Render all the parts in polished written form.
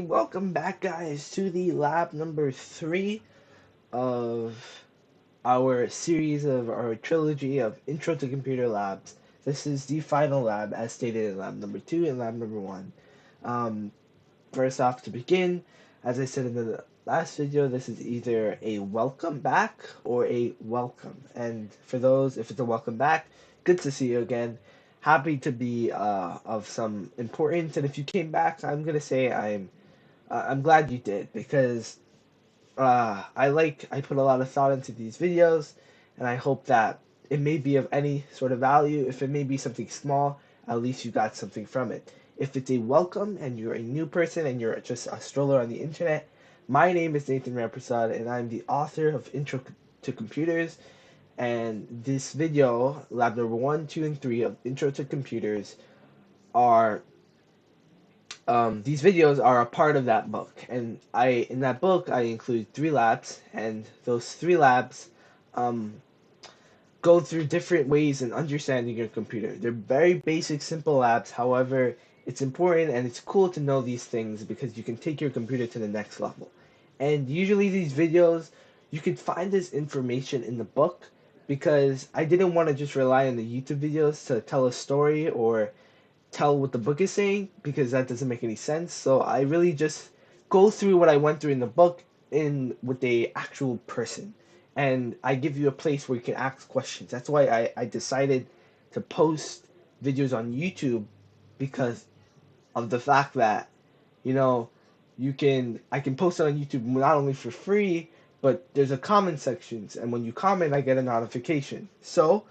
welcome back, guys, to the lab number 3 of our series of our trilogy of Intro to Computer Labs. This is the final lab, as stated in lab number 2 and lab number 1. Um, First off, to begin, as I said in the last video, this is either a welcome back or a welcome. And for those, if it's a welcome back, good to see you again. Happy to be of some importance. And if you came back, I'm gonna say I'm glad you did because I put a lot of thought into these videos, and I hope that it may be of any sort of value. If it may be something small, at least you got something from it. If it's a welcome and you're a new person and you're just a stroller on the internet, my name is Nathan Ramprasad, and I'm the author of Intro to Computers. And this video, lab number 1, 2, and 3 of Intro to Computers, are these videos are a part of that book, and in that book I include 3 labs, and those 3 labs um, go through different ways in understanding your computer. They're very basic, simple labs. However, it's important and it's cool to know these things because you can take your computer to the next level. And usually these videos, you can find this information in the book because I didn't want to just rely on the YouTube videos to tell a story or tell what the book is saying because that doesn't make any sense. So I really just go through what I went through in the book in with a actual person. And I give you a place where you can ask questions. That's why I decided to post videos on YouTube because of the fact that, you know, I can post it on YouTube not only for free, but there's a comment sections, and when you comment I get a notification. So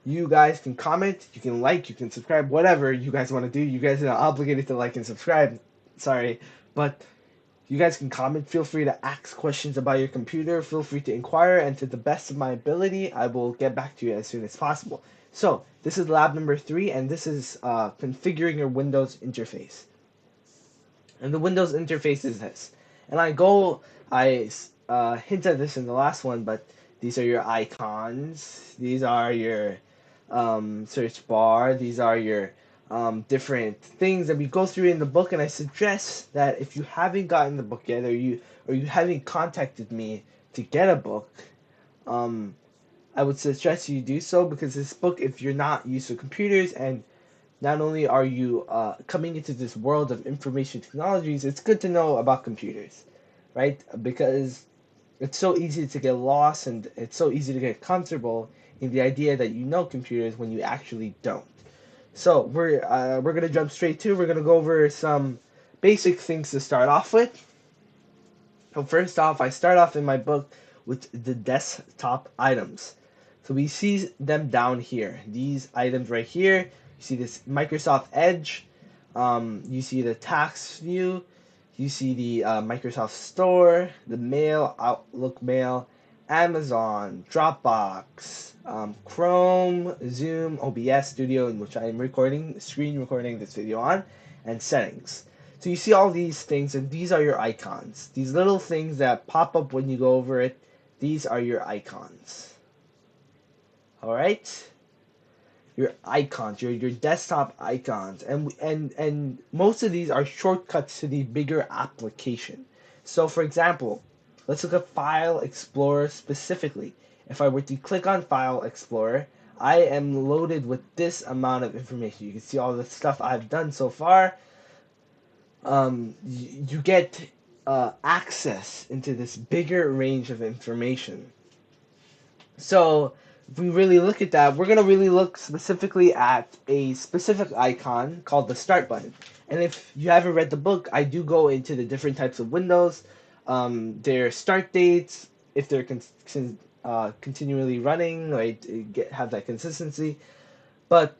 you guys can comment, you can like, you can subscribe, whatever you guys want to do. You guys are not obligated to like and subscribe, sorry, but you guys can comment. Feel free to ask questions about your computer. Feel free to inquire, and to the best of my ability, I will get back to you as soon as possible. So, this is lab number 3, and this is configuring your Windows interface. And the Windows interface is this. And I hint at this in the last one, but these are your icons. These are your search bar. These are your different things that we go through in the book. And I suggest that if you haven't gotten the book yet, or you haven't contacted me to get a book, um, I would suggest you do so because this book, if you're not used to computers and not only are you coming into this world of information technologies, it's good to know about computers, right? Because it's so easy to get lost and it's so easy to get comfortable in the idea that you know computers when you actually don't. So we're gonna jump straight to. We're gonna go over some basic things to start off with. So first off, I start off in my book with the desktop items. So we see them down here. These items right here. You see this Microsoft Edge. You see the tax view. You see the Microsoft Store, the Mail, Outlook Mail, Amazon, Dropbox, Chrome, Zoom, OBS Studio, in which I am screen recording this video on, and settings. So you see all these things, and these are your icons. These little things that pop up when you go over it, these are your icons. Alright? Your icons, your desktop icons, and most of these are shortcuts to the bigger application. So for example, let's look at File Explorer specifically. If I were to click on File Explorer, I am loaded with this amount of information. You can see all the stuff I've done so far. You get access into this bigger range of information. So if we really look at that, we're going to really look specifically at a specific icon called the Start button. And if you haven't read the book, I do go into the different types of windows, their start dates, if they're continually running, right, have that consistency. But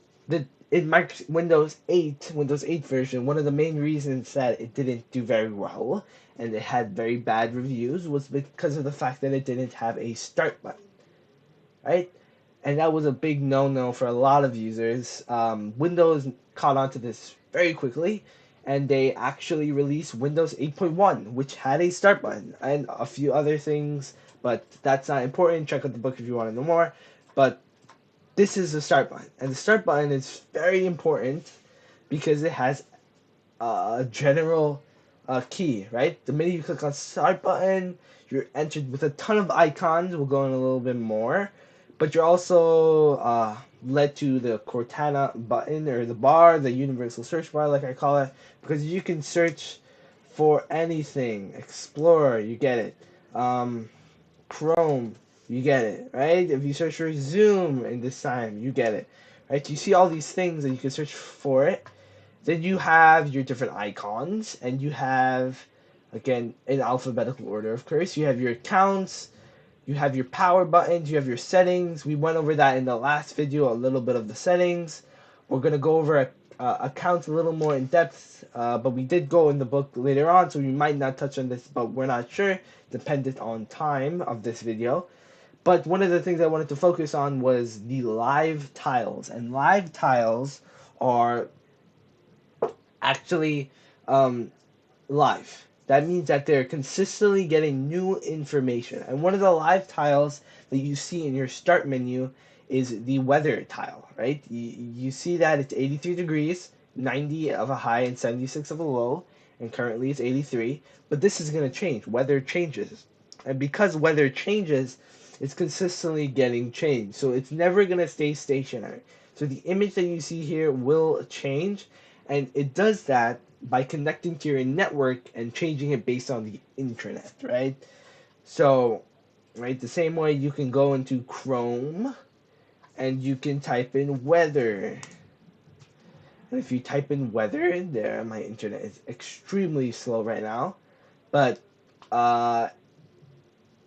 in Windows 8 version, one of the main reasons that it didn't do very well and it had very bad reviews was because of the fact that it didn't have a Start button, right? And that was a big no-no for a lot of users. Windows caught on to this very quickly, and they actually released Windows 8.1, which had a Start button and a few other things, but that's not important. Check out the book if you want to know more. But this is the Start button, and the Start button is very important because it has a general key, right? The minute you click on start button, you're entered with a ton of icons. We'll go in a little bit more, but you're also led to the Cortana button or the bar, the universal search bar, like I call it, because you can search for anything. Explorer, you get it. Um, Chrome, you get it, right? If you search for Zoom in this time, you get it, right? You see all these things and you can search for it. Then you have your different icons, and you have, again, in alphabetical order, of course, you have your accounts, you have your power buttons, you have your settings. We went over that in the last video, a little bit of the settings. We're going to go over accounts a little more in depth, but we did go in the book later on, so we might not touch on this, but we're not sure, dependent on time of this video. But one of the things I wanted to focus on was the live tiles, and live tiles are actually um, live. That means that they're consistently getting new information. And one of the live tiles that you see in your start menu is the weather tile, right? You see that it's 83 degrees, 90 of a high, and 76 of a low, and currently it's 83. But this is going to change. Weather changes. And because weather changes, it's consistently getting changed. So it's never going to stay stationary. So the image that you see here will change, and it does that by connecting to your network and changing it based on the internet, right? So, right, the same way you can go into Chrome and you can type in weather. And if you type in weather, there, my internet is extremely slow right now. But uh,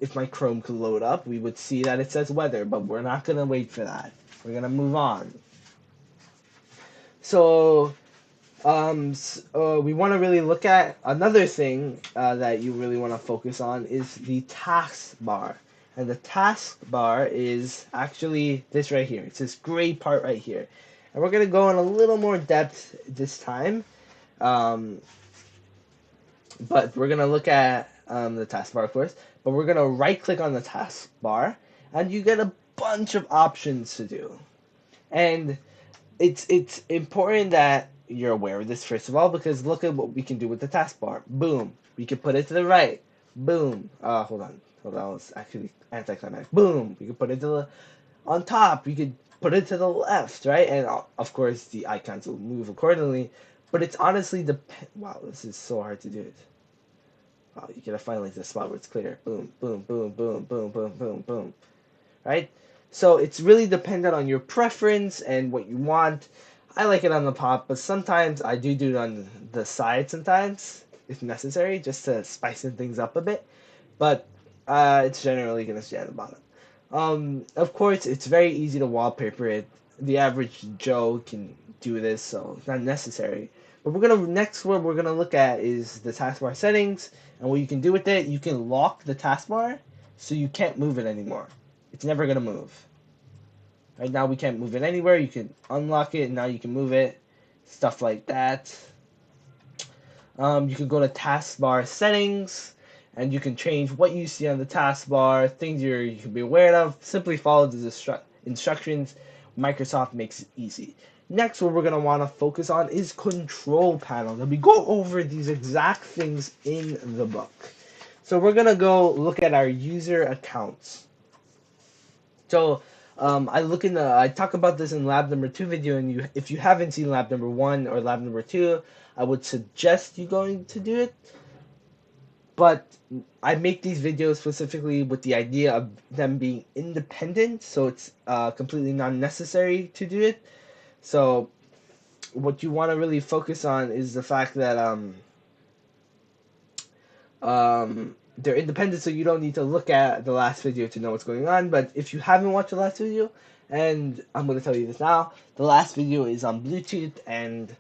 if my Chrome could load up, we would see that it says weather, but we're not going to wait for that. We're going to move on. So, we want to really look at another thing that you really want to focus on is the taskbar. And the taskbar is actually this right here. It's this gray part right here. And we're going to go in a little more depth this time. Um, but we're going to look at the taskbar, of course. But we're going to right click on the taskbar, and you get a bunch of options to do. And it's important that you're aware of this first of all, because look at what we can do with the taskbar. Boom, we can put it to the right. Boom. Hold on. It's actually anticlimactic. Boom, we can put it to the on top. We could put it to the left, right? And of course the icons will move accordingly. But it's honestly wow, this is so hard to do it. Wow, you gotta find like the spot where it's clear. Boom, boom, boom, boom, boom, boom, boom, boom. Right? So it's really dependent on your preference and what you want. I like it on the top, but sometimes I do it on the side sometimes, if necessary, just to spice things up a bit. But it's generally going to stay at the bottom. Of course, it's very easy to wallpaper it. The average Joe can do this, so it's not necessary. But next what we're gonna look at is the taskbar settings, and what you can do with it. You can lock the taskbar, so you can't move it anymore. It's never gonna move. Right now we can't move it anywhere. You can unlock it, and now you can move it. Stuff like that. You can go to taskbar settings, and you can change what you see on the taskbar, things you can be aware of. Simply follow the instructions. Microsoft makes it easy. Next, what we're going to want to focus on is control panel. And we go over these exact things in the book. So we're going to go look at our user accounts. So I talk about this in lab number 2 video, and if you haven't seen lab number 1 or lab number 2, I would suggest you going to do it. But I make these videos specifically with the idea of them being independent, so it's completely not necessary to do it. So what you want to really focus on is the fact that they're independent, so you don't need to look at the last video to know what's going on. But if you haven't watched the last video, and I'm going to tell you this now, the last video is on Bluetooth, and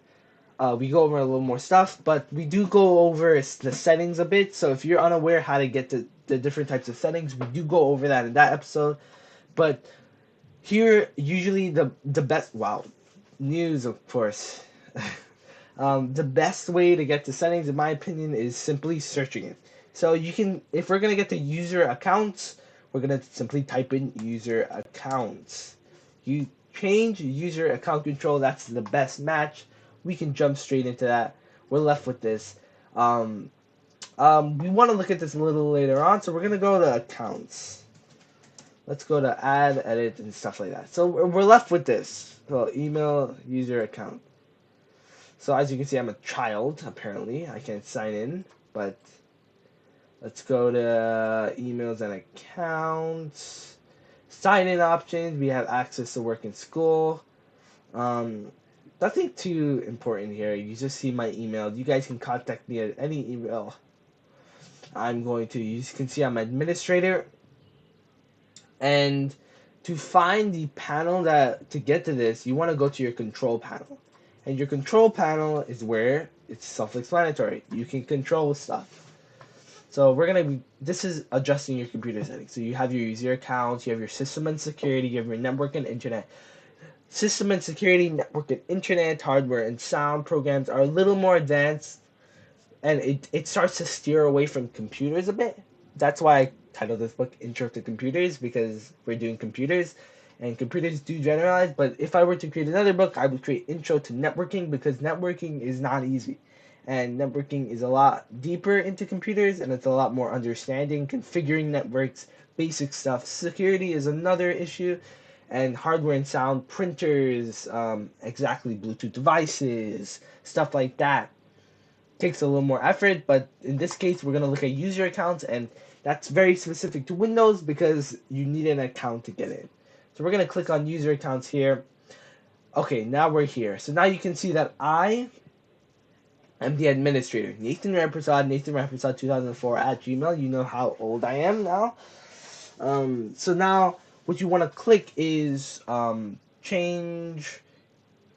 we go over a little more stuff, but we do go over the settings a bit. So if you're unaware how to get to the different types of settings, we do go over that in that episode. But here, usually the best, wow, news, of course. The best way to get to settings, in my opinion, is simply searching it. So you can, if we're gonna get to user accounts, we're gonna simply type in user accounts. You change user account control. That's the best match. We can jump straight into that. We're left with this. Um, we want to look at this a little later on, so we're gonna go to accounts. Let's go to add, edit, and stuff like that. So we're left with this. So email, user account. So as you can see, I'm a child, apparently. I can't sign in, but let's go to emails and accounts. Sign in options. We have access to work and school. Um, Nothing too important here. You just see my email. You guys can contact me at any email I'm going to. You can see I'm administrator. And to find the panel that to get to this, you want to go to your control panel. And your control panel is where it's self-explanatory. You can control stuff. So we're gonna be. This is adjusting your computer settings. So you have your user accounts, you have your system and security, you have your network and internet. System and security, network and internet, hardware and sound programs are a little more advanced, and it starts to steer away from computers a bit. That's why I titled this book Intro to Computers, because we're doing computers and computers do generalize. But if I were to create another book, I would create Intro to Networking, because networking is not easy. And networking is a lot deeper into computers, and it's a lot more understanding, configuring networks, basic stuff. Security is another issue, and hardware and sound, printers, exactly, Bluetooth devices, stuff like that takes a little more effort, but in this case, we're going to look at user accounts, and that's very specific to Windows because you need an account to get in. So we're going to click on user accounts here. Okay, now we're here. So now you can see that I am the administrator. Nathan Ramprasad 2004 at Gmail. You know how old I am now. So now what you want to click is change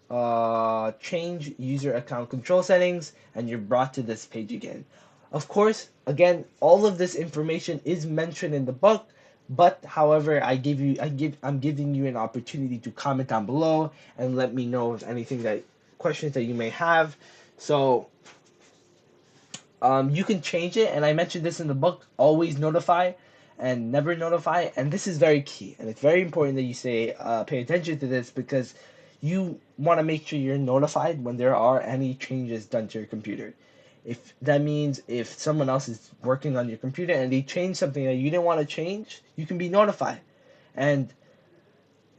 user account control settings, and you're brought to this page again. Of course, again, all of this information is mentioned in the book, but however, I'm giving you an opportunity to comment down below and let me know if anything that questions that you may have. So you can change it, and I mentioned this in the book. Always notify and never notify, and this is very key, and it's very important that you pay attention to this, because you want to make sure you're notified when there are any changes done to your computer. If that means if someone else is working on your computer and they change something that you didn't want to change, you can be notified. And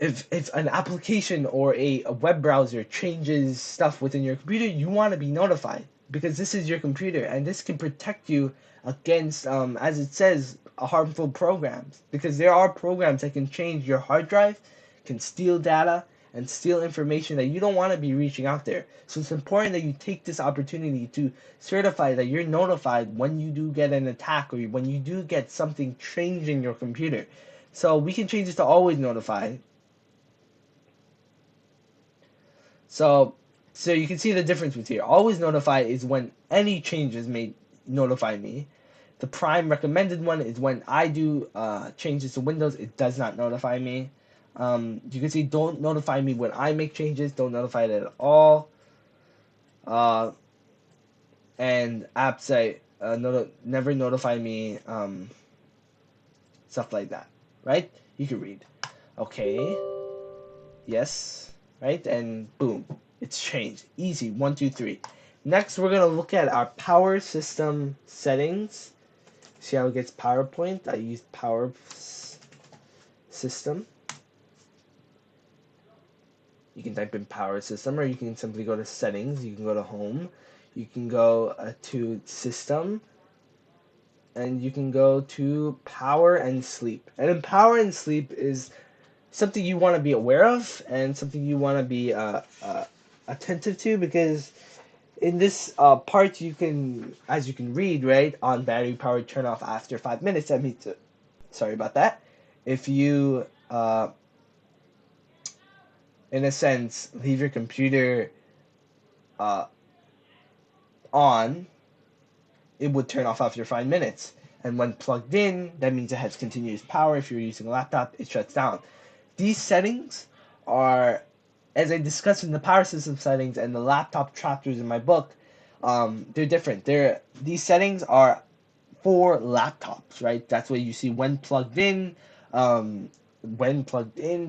if an application or a web browser changes stuff within your computer, you want to be notified, because this is your computer, and this can protect you against, as it says, harmful programs. Because there are programs that can change your hard drive, can steal data, and steal information that you don't want to be reaching out there. So it's important that you take this opportunity to certify that you're notified when you do get an attack, or when you do get something changing your computer. So we can change this to always notify. So, so you can see the difference with here. Always notify is when any changes made, notify me. The prime recommended one is when I do changes to Windows, it does not notify me. You can see don't notify me when I make changes, don't notify it at all. Uh, and apps say never notify me, stuff like that, right? You can read. Okay, yes, right, and boom, it's changed. Easy, 1, 2, 3. Next, we're gonna look at our power system settings. See how it gets PowerPoint? I used power system. You can type in power system, or you can simply go to settings. You can go to home. You can go to system, and you can go to power and sleep. And in power and sleep is something you want to be aware of, and something you want to be attentive to, because in this part you can, as you can read, right, on battery power turn off after 5 minutes. That means, sorry about that. If you, in a sense, leave your computer uh, on, it would turn off after 5 minutes. And when plugged in, that means it has continuous power. If you're using a laptop, it shuts down. These settings are, as I discussed in the power system settings and the laptop chapters in my book, they're different. These settings are for laptops, right? That's what you see when plugged in,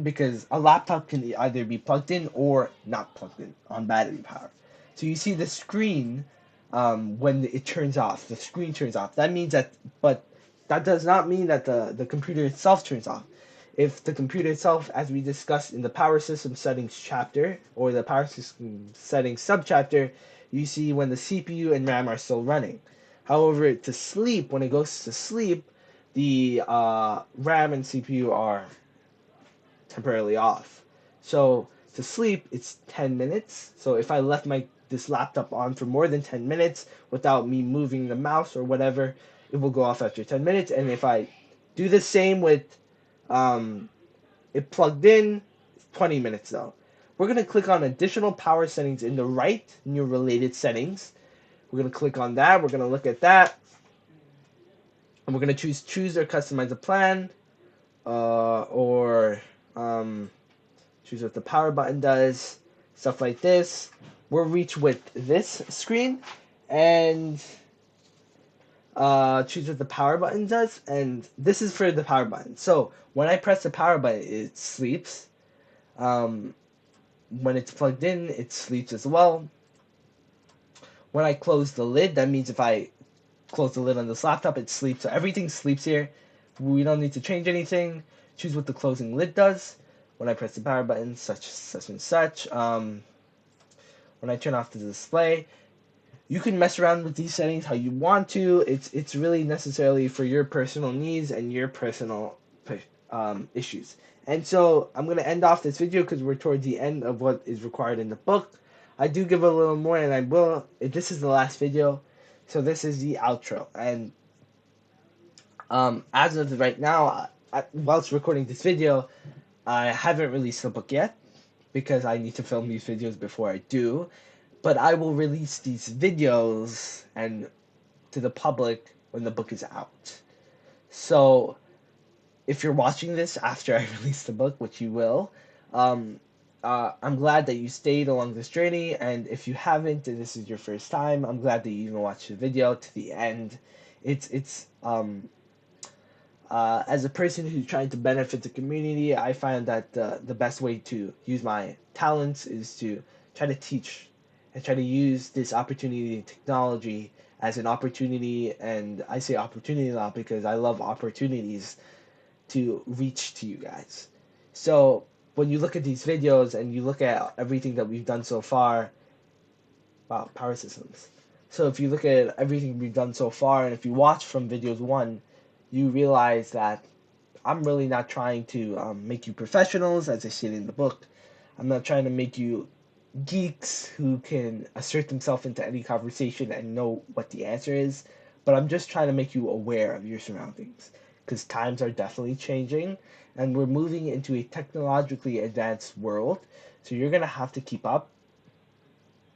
because a laptop can either be plugged in or not plugged in on battery power. So you see the screen when it turns off, the screen turns off. That means that, but that does not mean that the computer itself turns off. If the computer itself, as we discussed in the power system settings chapter or the power system settings subchapter, you see when the CPU and RAM are still running. However, to sleep, when it goes to sleep, the RAM and CPU are temporarily off. So to sleep, it's 10 minutes. So if I left my this laptop on for more than 10 minutes without me moving the mouse or whatever, it will go off after 10 minutes. And if I do the same with um, it plugged in, 20 minutes though. We're going to click on additional power settings in the right new related settings. We're going to click on that. We're going to look at that. And we're going to choose or customize a plan or choose what the power button does, stuff like this. We'll reach with this screen and choose what the power button does, and this is for the power button. So when I press the power button, it sleeps. Um, when it's plugged in, it sleeps as well. When I close the lid, that means if I close the lid on this laptop, it sleeps. So everything sleeps here. We don't need to change anything. Choose what the closing lid does. When I press the power button, such and such. When I turn off the display, you can mess around with these settings how you want to. It's really necessarily for your personal needs and your personal issues. And so I'm gonna end off this video because we're towards the end of what is required in the book. I do give a little more, and I will. This is the last video, so this is the outro. And as of right now, whilst recording this video, I haven't released the book yet because I need to film these videos before I do. But I will release these videos and to the public when the book is out. So if you're watching this after I release the book, which you will, um, I'm glad that you stayed along this journey. And if you haven't, and this is your first time, I'm glad that you even watched the video to the end. It's as a person who's trying to benefit the community, I find that the best way to use my talents is to try to teach and try to use this opportunity and technology as an opportunity. And I say opportunity a lot because I love opportunities to reach to you guys. So when you look at these videos and you look at everything that we've done so far, wow, power systems. So if you look at everything we've done so far, and if you watch from videos one, you realize that I'm really not trying to make you professionals, as I said in the book. I'm not trying to make you geeks who can assert themselves into any conversation and know what the answer is, but I'm just trying to make you aware of your surroundings because times are definitely changing and we're moving into a technologically advanced world. So you're going to have to keep up.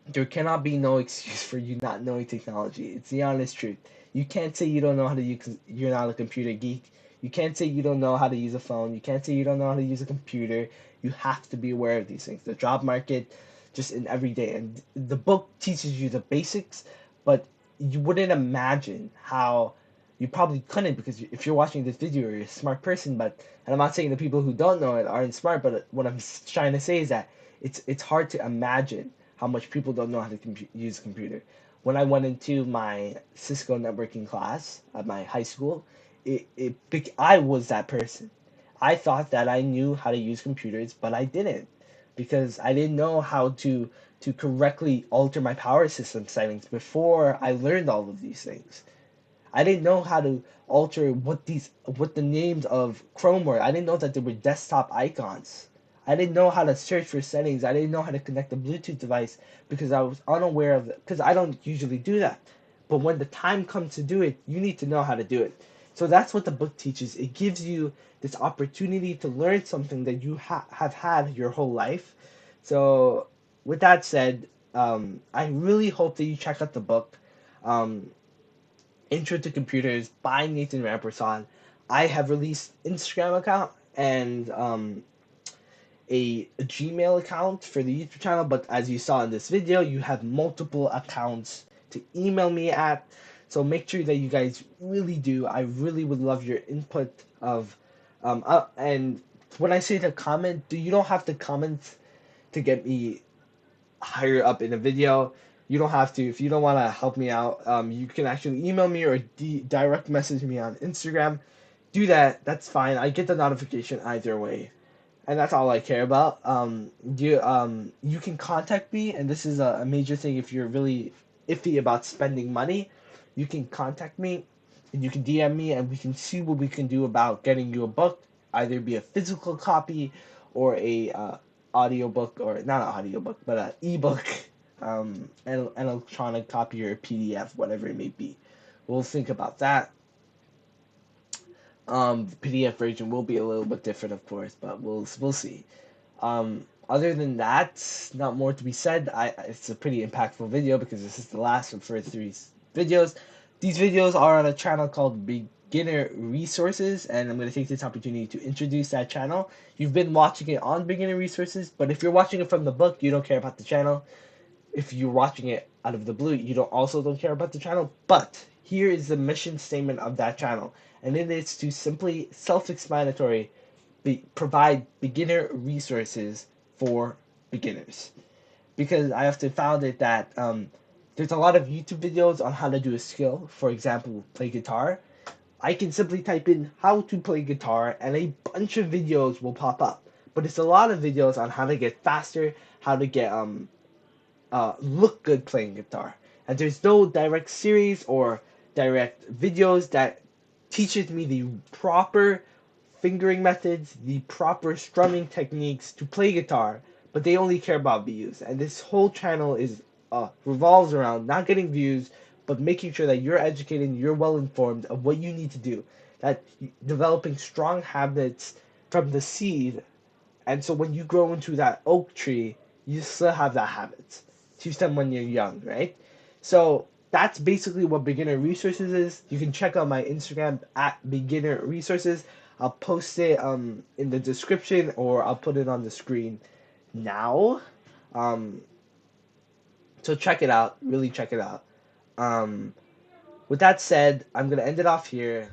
There cannot be no excuse for you not knowing technology. It's the honest truth. You can't say you don't know how to use, you're not a computer geek. You can't say you don't know how to use a phone. You can't say you don't know how to use a computer. You have to be aware of these things. The job market, just in every day. And the book teaches you the basics, but you wouldn't imagine how you probably couldn't because if you're watching this video, you're a smart person. But and I'm not saying the people who don't know it aren't smart, but what I'm trying to say is that it's hard to imagine how much people don't know how to use a computer. When I went into my Cisco networking class at my high school, I was that person. I thought that I knew how to use computers, but I didn't because I didn't know how to correctly alter my power system settings before I learned all of these things. I didn't know how to alter what the names of Chrome were. I didn't know that there were desktop icons. I didn't know how to search for settings. I didn't know how to connect a Bluetooth device because I was unaware of it. Because I don't usually do that. But when the time comes to do it, you need to know how to do it. So that's what the book teaches. It gives you this opportunity to learn something that you have had your whole life. So with that said, I really hope that you check out the book. Um, Intro to Computers by Nathan Rampersad. I have released Instagram account and a Gmail account for the YouTube channel, but as you saw in this video, you have multiple accounts to email me at. So make sure that you guys really do. I really would love your input of and when I say to comment, you don't have to comment to get me higher up in a video. You don't have to. If you don't want to help me out, you can actually email me or direct message me on Instagram. Do that. That's fine. I get the notification either way, and that's all I care about. You can contact me, and this is a major thing. If you're really iffy about spending money, you can contact me, and you can DM me, and we can see what we can do about getting you a book, either be a physical copy or a audio book, or not an audio book, but an ebook, an electronic copy or a PDF, whatever it may be. We'll think about that. The PDF version will be a little bit different, of course, but we'll see. Other than that, not more to be said. It's a pretty impactful video because this is the last of first three videos. These videos are on a channel called Beginner Resources, and I'm going to take this opportunity to introduce that channel. You've been watching it on Beginner Resources, but if you're watching it from the book, you don't care about the channel. If you're watching it out of the blue, you don't care about the channel. But here is the mission statement of that channel, and it is to simply self-explanatory provide beginner resources for beginners. Because I have to found it that there's a lot of YouTube videos on how to do a skill. For example, play guitar. I can simply type in how to play guitar, and a bunch of videos will pop up. But it's a lot of videos on how to get faster, how to get look good playing guitar. And there's no direct series or direct videos that teaches me the proper fingering methods, the proper strumming techniques to play guitar, but they only care about views. And this whole channel is revolves around not getting views, but making sure that you're educated and you're well informed of what you need to do. That developing strong habits from the seed, and so when you grow into that oak tree, you still have that habit. Teach them when you're young, right? So that's basically what beginner resources is. You can check out my Instagram at beginner resources. I'll post it in the description, or I'll put it on the screen now. Um, so check it out. Really check it out. Um, with that said, I'm gonna end it off here.